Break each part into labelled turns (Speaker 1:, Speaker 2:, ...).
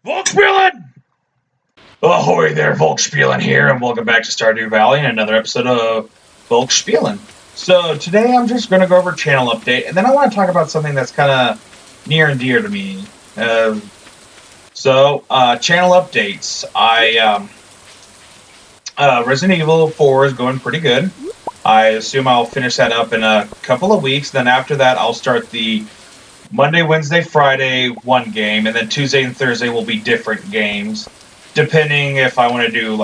Speaker 1: Volk Spielin! Ahoy there, Volk Spielin here, and welcome back to Stardew Valley and another episode of Volk Spielin. So today I'm just going to go over channel update, and then I want to talk about something that's kind of near and dear to me. Channel updates. Resident Evil 4 is going pretty good. I assume I'll finish that up in a couple of weeks. Then after that, I'll start the Monday, Wednesday, Friday, one game, and then Tuesday and Thursday will be different games, depending if I want to do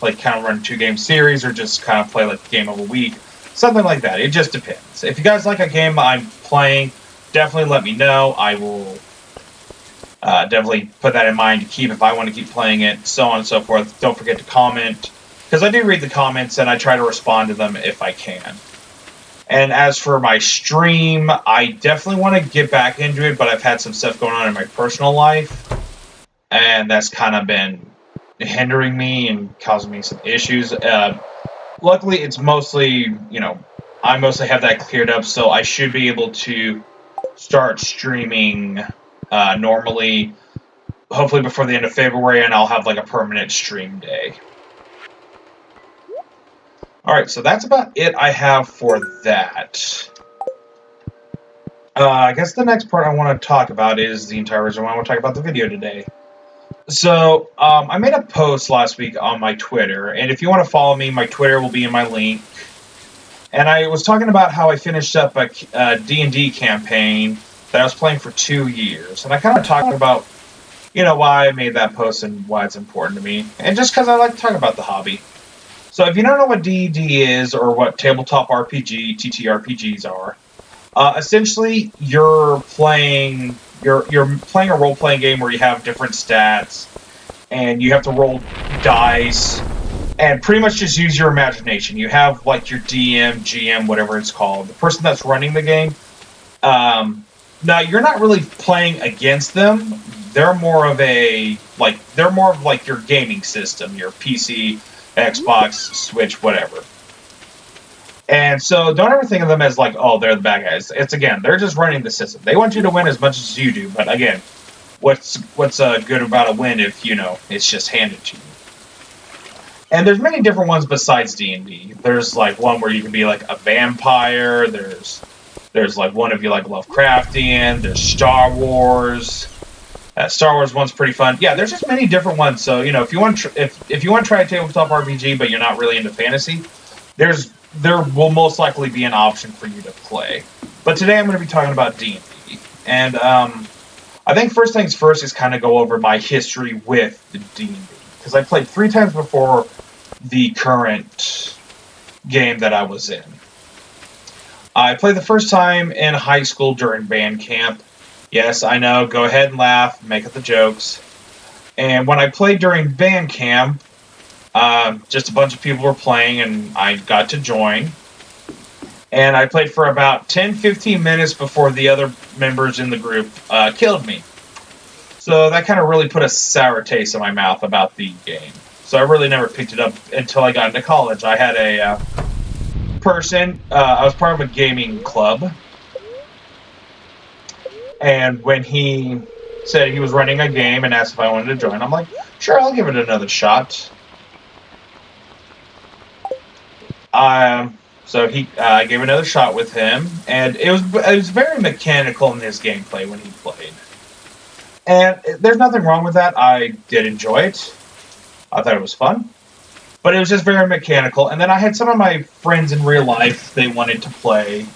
Speaker 1: kind of run 2-game series or just kind of play like a game of a week, something like that. It just depends. If you guys like a game I'm playing, definitely let me know. I will definitely put that in mind to keep if I want to keep playing it, so on and so forth. Don't forget to comment, because I do read the comments and I try to respond to them if I can. And as for my stream, I definitely want to get back into it, but I've had some stuff going on in my personal life, and that's kind of been hindering me and causing me some issues. Luckily, it's mostly, I mostly have that cleared up, so I should be able to start streaming normally, hopefully before the end of February, and I'll have like a permanent stream day. Alright, so that's about it I have for that. I guess the next part I want to talk about is the entire reason why I want to talk about the video today. So, I made a post last week on my Twitter, and if you want to follow me, my Twitter will be in my link. And I was talking about how I finished up a D&D campaign that I was playing for 2 years. And I kind of talked about, why I made that post and why it's important to me. And just because I like to talk about the hobby. So if you don't know what D&D is, or what tabletop RPG, TTRPGs are, essentially you're playing a role-playing game where you have different stats, and you have to roll dice, and pretty much just use your imagination. You have like your DM, GM, whatever it's called, the person that's running the game. Now you're not really playing against them. They're more of like your gaming system, your PC, Xbox, Switch, whatever. And so don't ever think of them as like, oh, they're the bad guys. They're just running the system. They want you to win as much as you do, but again, what's good about a win if, it's just handed to you? And there's many different ones besides D&D. There's like one where you can be like a vampire, there's like one if you like Lovecraftian, there's Star Wars. Star Wars one's pretty fun. Yeah, there's just many different ones. So if you want if you want to try a tabletop RPG, but you're not really into fantasy, there will most likely be an option for you to play. But today I'm going to be talking about D&D, and I think first things first is kind of go over my history with the D&D, because I played 3 times before the current game that I was in. I played the first time in high school during band camp. Yes, I know, go ahead and laugh, make up the jokes. And when I played during band camp, just a bunch of people were playing, and I got to join. And I played for about 10-15 minutes before the other members in the group killed me. So that kind of really put a sour taste in my mouth about the game. So I really never picked it up until I got into college. I had a person, I was part of a gaming club. And when he said he was running a game and asked if I wanted to join, I'm like, sure, I'll give it another shot. So I gave another shot with him, and it was very mechanical in his gameplay when he played. And there's nothing wrong with that. I did enjoy it. I thought it was fun. But it was just very mechanical. And then I had some of my friends in real life, they wanted to play.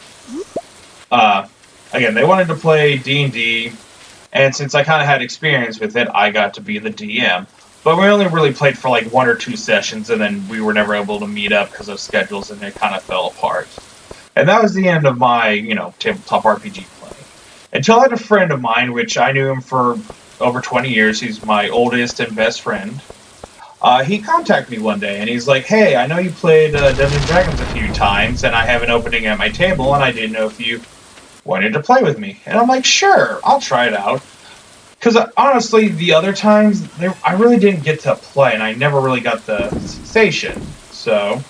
Speaker 1: They wanted to play D&D, and since I kind of had experience with it, I got to be the DM. But we only really played for like 1 or 2 sessions, and then we were never able to meet up because of schedules, and it kind of fell apart. And that was the end of my, tabletop RPG play. Until I had a friend of mine, which I knew him for over 20 years. He's my oldest and best friend. He contacted me one day, and he's like, hey, I know you played Dungeons & Dragons a few times, and I have an opening at my table, and I didn't know if you wanted to play with me. And I'm like, sure, I'll try it out. Because honestly, the other times, I really didn't get to play, and I never really got the sensation. So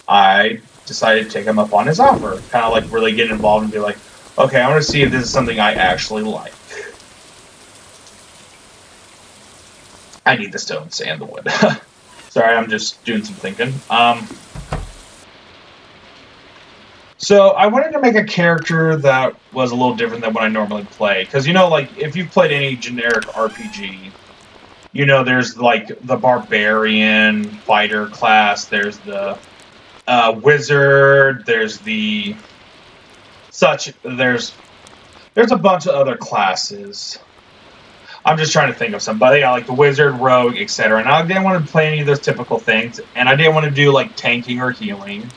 Speaker 1: I decided to take him up on his offer. Kind of like really get involved and be like, okay, I want to see if this is something I actually like. I need the stones and the wood. Sorry, I'm just doing some thinking. So I wanted to make a character that was a little different than what I normally play. Because, you know, like, if you've played any generic RPG, you know, there's, like, the barbarian fighter class, there's the wizard, there's the there's a bunch of other classes. I'm just trying to think of some, but yeah, like the wizard, rogue, etc. And I didn't want to play any of those typical things, and I didn't want to do like tanking or healing.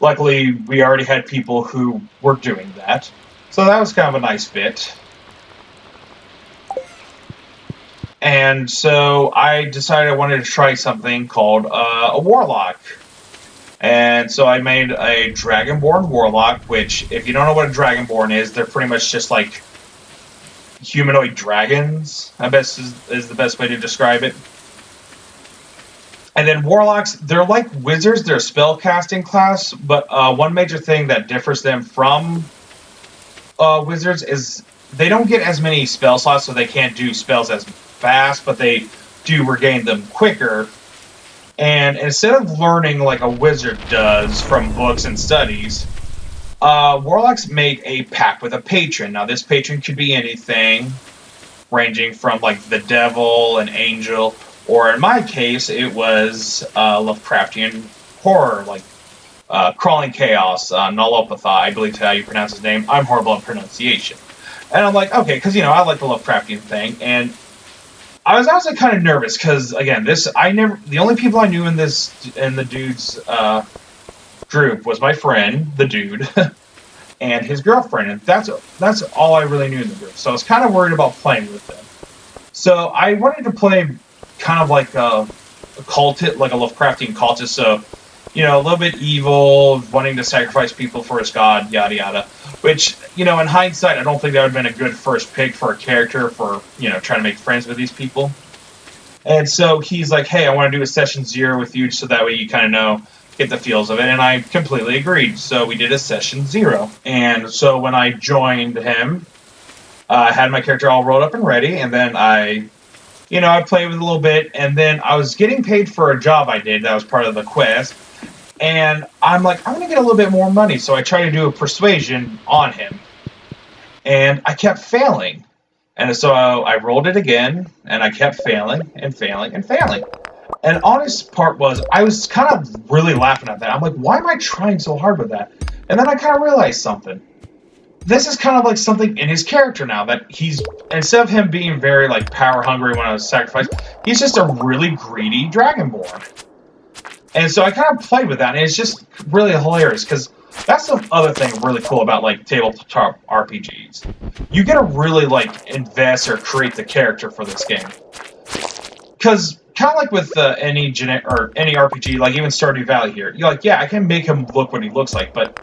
Speaker 1: Luckily, we already had people who were doing that, so that was kind of a nice fit. And so I decided I wanted to try something called a warlock. And so I made a dragonborn warlock, which, if you don't know what a dragonborn is, they're pretty much just like humanoid dragons, I guess is the best way to describe it. And then warlocks, they're like wizards, they're a spell casting class, but one major thing that differs them from wizards is they don't get as many spell slots, so they can't do spells as fast, but they do regain them quicker. And instead of learning like a wizard does from books and studies, warlocks make a pact with a patron. Now, this patron could be anything, ranging from like the devil, an angel, or in my case, it was Lovecraftian horror, like Crawling Chaos, Nullopatha, I believe that's how you pronounce his name. I'm horrible at pronunciation. And I'm like, okay, because, you know, I like the Lovecraftian thing, and I was also kind of nervous, because, again, the only people I knew in the dude's group was my friend, the dude, and his girlfriend, and that's all I really knew in the group. So I was kind of worried about playing with them. So I wanted to play kind of like a cultist, like a Lovecraftian cultist. So, you know, a little bit evil, wanting to sacrifice people for his god, yada yada. Which, you know, in hindsight, I don't think that would have been a good first pick for a character for, you know, trying to make friends with these people. And so he's like, hey, I want to do a session 0 with you, so that way you kind of know, get the feels of it, and I completely agreed. So we did a session 0. And so when I joined him, I had my character all rolled up and ready, and then I played with it a little bit, and then I was getting paid for a job I did that was part of the quest, and I'm like, I'm going to get a little bit more money, so I tried to do a persuasion on him, and I kept failing. And so I rolled it again, and I kept failing and failing and failing. And honest part was, I was kind of really laughing at that. I'm like, why am I trying so hard with that? And then I kind of realized something. This is kind of like something in his character now, that he's, instead of him being very like power hungry when I was sacrificed, he's just a really greedy dragonborn. And so I kind of played with that, and it's just really hilarious, because that's the other thing really cool about like tabletop RPGs. You get to really like invest or create the character for this game. Because kind of like with any RPG, like even Stardew Valley here, you're like, yeah, I can make him look what he looks like, but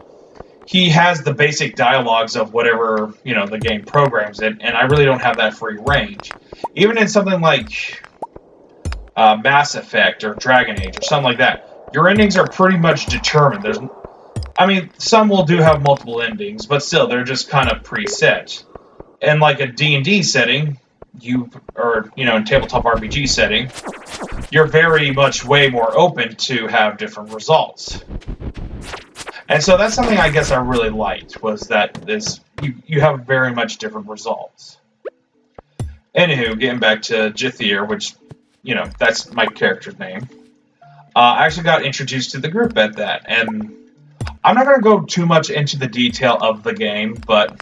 Speaker 1: he has the basic dialogues of whatever, you know, the game programs it, and I really don't have that free range. Even in something like Mass Effect or Dragon Age or something like that, your endings are pretty much determined. Some will do have multiple endings, but still, they're just kind of preset. In like a D&D setting, in tabletop RPG setting, you're very much way more open to have different results. And so that's something I guess I really liked, was that you have very much different results. Anywho, getting back to Jithir, which, you know, that's my character's name. I actually got introduced to the group at that, and I'm not going to go too much into the detail of the game, but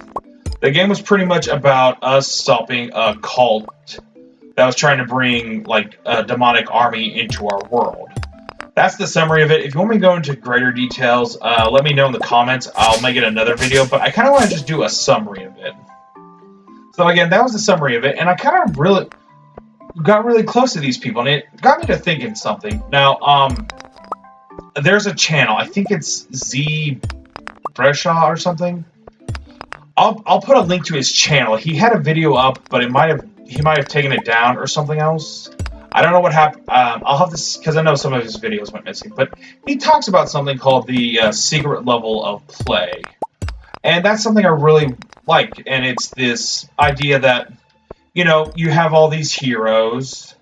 Speaker 1: the game was pretty much about us stopping a cult that was trying to bring, like, a demonic army into our world. That's the summary of it. If you want me to go into greater details, let me know in the comments. I'll make it another video, but I kind of want to just do a summary of it. So again, that was the summary of it, and I kind of really got really close to these people, and it got me to thinking something. Now, there's a channel. I think it's Zee Bradshaw or something. I'll put a link to his channel. He had a video up, but he might have taken it down or something else. I don't know what happened. I'll have this, because I know some of his videos went missing. But he talks about something called the secret level of play. And that's something I really like. And it's this idea that, you know, you have all these heroes.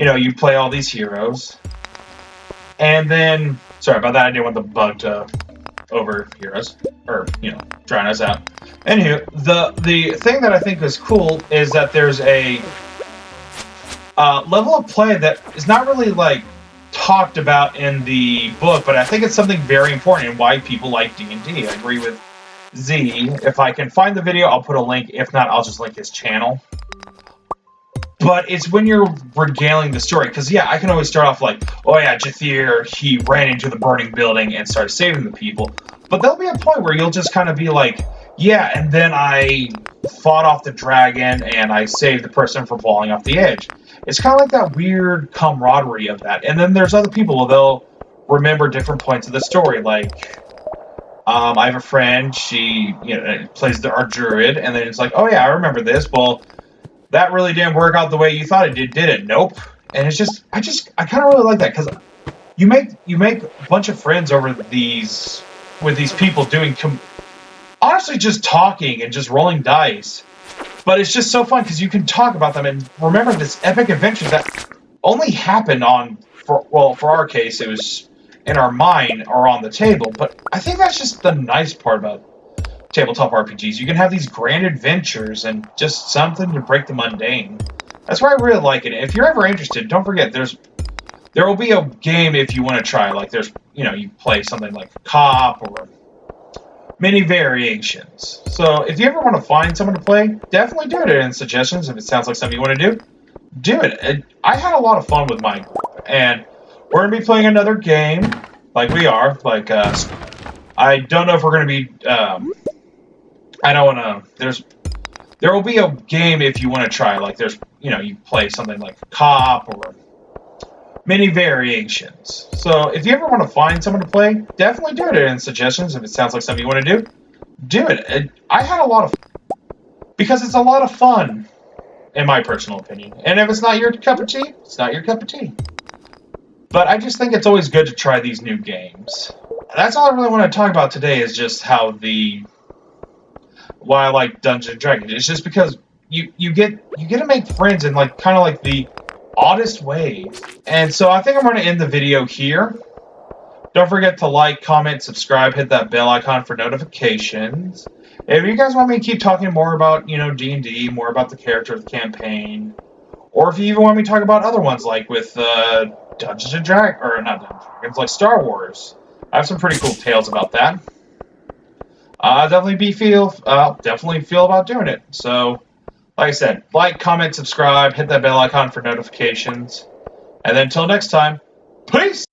Speaker 1: you play all these heroes. And then, sorry about that, I didn't want the bug to overhear us, or, drown us out. Anywho, the thing that I think is cool is that there's a level of play that is not really, like, talked about in the book, but I think it's something very important and why people like D&D. I agree with Zee. If I can find the video, I'll put a link. If not, I'll just link his channel. But it's when you're regaling the story, because, yeah, I can always start off like, oh, yeah, Jathir, he ran into the burning building and started saving the people. But there'll be a point where you'll just kind of be like, yeah, and then I fought off the dragon and I saved the person from falling off the edge. It's kind of like that weird camaraderie of that. And then there's other people, they'll remember different points of the story. Like, I have a friend, she plays our druid, and then it's like, oh, yeah, I remember this. Well, that really didn't work out the way you thought it did it? Nope. And it's just, I kind of really like that, because you make a bunch of friends over with these people doing, honestly, just talking and just rolling dice. But it's just so fun, because you can talk about them and remember this epic adventure that only happened for our case, it was in our mind or on the table. But I think that's just the nice part about tabletop RPGs. You can have these grand adventures and just something to break the mundane. That's why I really like it. If you're ever interested, don't forget, there will be a game if you want to try. Like, there's, you play something like co-op or many variations. So if you ever want to find someone to play, definitely do it in suggestions. If it sounds like something you want to do it. I had a lot of fun with my group, and we're going to be playing another game, like we are. Like, I don't know if we're going to be, I don't want to, there will be a game if you want to try. Like, there's, you play something like co-op or many variations. So if you ever want to find someone to play, definitely do it in suggestions. If it sounds like something you want to do it. I had a lot of fun, because it's a lot of fun, in my personal opinion. And if it's not your cup of tea, it's not your cup of tea. But I just think it's always good to try these new games. That's all I really want to talk about today, is just why I like Dungeons and Dragons. It's just because you get to make friends in, like, kind of like the oddest ways. And so I think I'm going to end the video here. Don't forget to like, comment, subscribe, hit that bell icon for notifications. If you guys want me to keep talking more about, D&D, more about the character of the campaign, or if you even want me to talk about other ones, like with Dungeons and Dragons, or not Dungeons and Dragons, like Star Wars. I have some pretty cool tales about that. Definitely feel about doing it. So, like I said, like, comment, subscribe, hit that bell icon for notifications. And then until next time, peace!